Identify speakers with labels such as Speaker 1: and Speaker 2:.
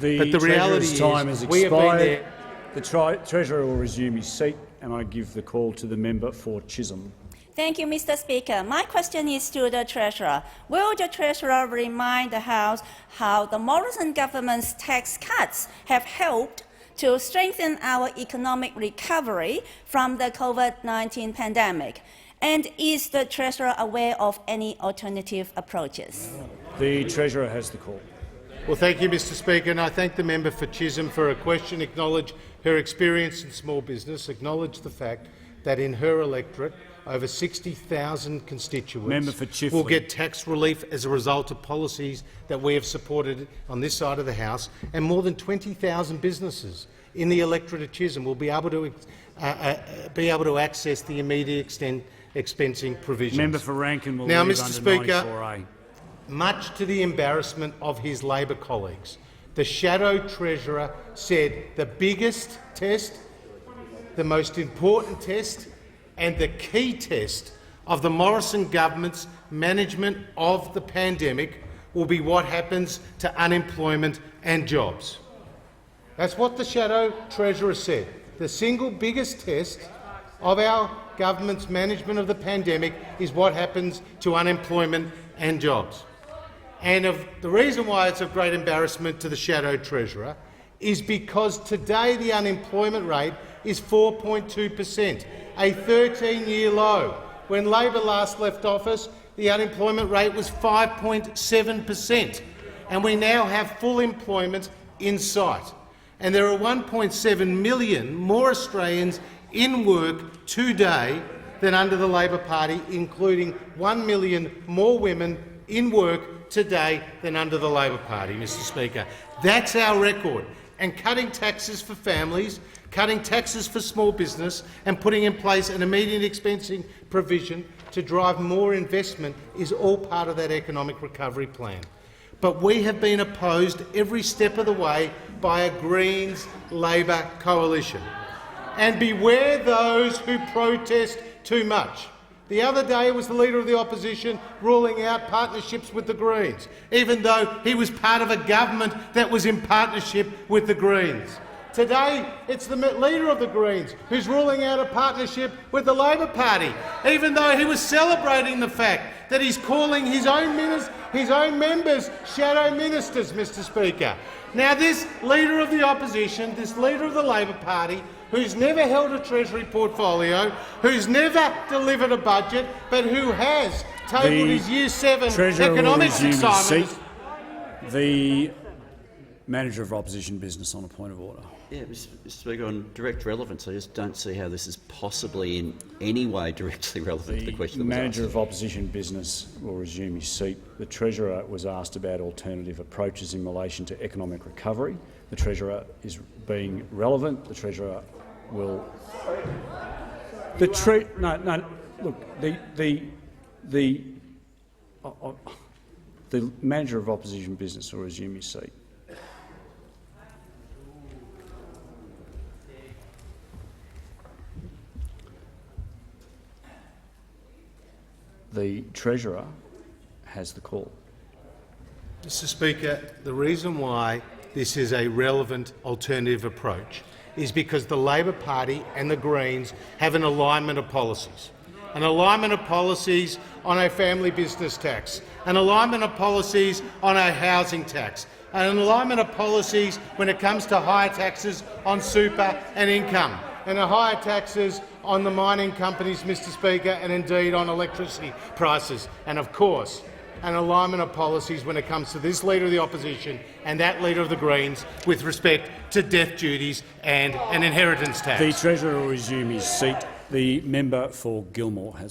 Speaker 1: But the reality is
Speaker 2: time has
Speaker 1: we have been
Speaker 2: expired.
Speaker 1: The Treasurer will resume his seat, and I give the call to the member for Chisholm.
Speaker 3: Thank you, Mr. Speaker. My question is to the Treasurer. Will the Treasurer remind the House how the Morrison government's tax cuts have helped to strengthen our economic recovery from the COVID-19 pandemic? And is the Treasurer aware of any alternative approaches?
Speaker 1: The Treasurer has the call.
Speaker 4: Well, thank you, Mr. Speaker, and I thank the member for Chisholm for her question, acknowledge her experience in small business, acknowledge the fact that in her electorate over 60,000 constituents will get tax relief as a result of policies that we have supported on this side of the House, and more than 20,000 businesses in the electorate of Chisholm will be able to access the immediate expensing provisions.
Speaker 1: Member for Rankin will
Speaker 4: now,
Speaker 1: leave
Speaker 4: Mr.
Speaker 1: under
Speaker 4: Speaker,
Speaker 1: 94A.
Speaker 4: Much to the embarrassment of his Labor colleagues, the Shadow Treasurer said the biggest test, the most important test and the key test of the Morrison government's management of the pandemic will be what happens to unemployment and jobs. That's what the Shadow Treasurer said. The single biggest test of our government's management of the pandemic is what happens to unemployment and jobs. And the reason why it's of great embarrassment to the Shadow Treasurer is because today the unemployment rate is 4.2%, a 13-year low. When Labor last left office, the unemployment rate was 5.7%, and we now have full employment in sight. And there are 1.7 million more Australians in work today than under the Labor Party, including 1 million more women in work today than under the Labor Party, Mr. Speaker. That's our record. And cutting taxes for families, cutting taxes for small business and putting in place an immediate expensing provision to drive more investment is all part of that economic recovery plan. But we have been opposed every step of the way by a Greens-Labor coalition. And beware those who protest too much. The other day it was the Leader of the Opposition ruling out partnerships with the Greens, even though he was part of a government that was in partnership with the Greens. Today it's the Leader of the Greens who's ruling out a partnership with the Labor Party, even though he was celebrating the fact that he's calling his own members shadow ministers, Mr. Speaker. Now this Leader of the Opposition, this Leader of the Labor Party, who's never held a Treasury portfolio, who's never delivered a budget, but who has tabled his Year 7 economics assignments.
Speaker 1: The Manager of Opposition Business on a point of order.
Speaker 5: Yeah, Mr. Speaker, on direct relevance, I just don't see how this is possibly in any way directly relevant to the question that was asked.
Speaker 1: The Manager of Opposition Business will resume his seat. The Treasurer was asked about alternative approaches in relation to economic recovery. The Treasurer is being relevant. The Treasurer will. The Manager of Opposition Business will resume his seat. The Treasurer has the call.
Speaker 4: Mr. Speaker, the reason why this is a relevant alternative approach is because the Labor Party and the Greens have an alignment of policies. An alignment of policies on a family business tax, an alignment of policies on a housing tax, and an alignment of policies when it comes to higher taxes on super and income, and higher taxes on the mining companies, Mr. Speaker, and indeed on electricity prices. And of course, an alignment of policies when it comes to this Leader of the Opposition and that Leader of the Greens with respect to death duties and an inheritance tax.
Speaker 1: The Treasurer will resume his seat. The member for Gilmore has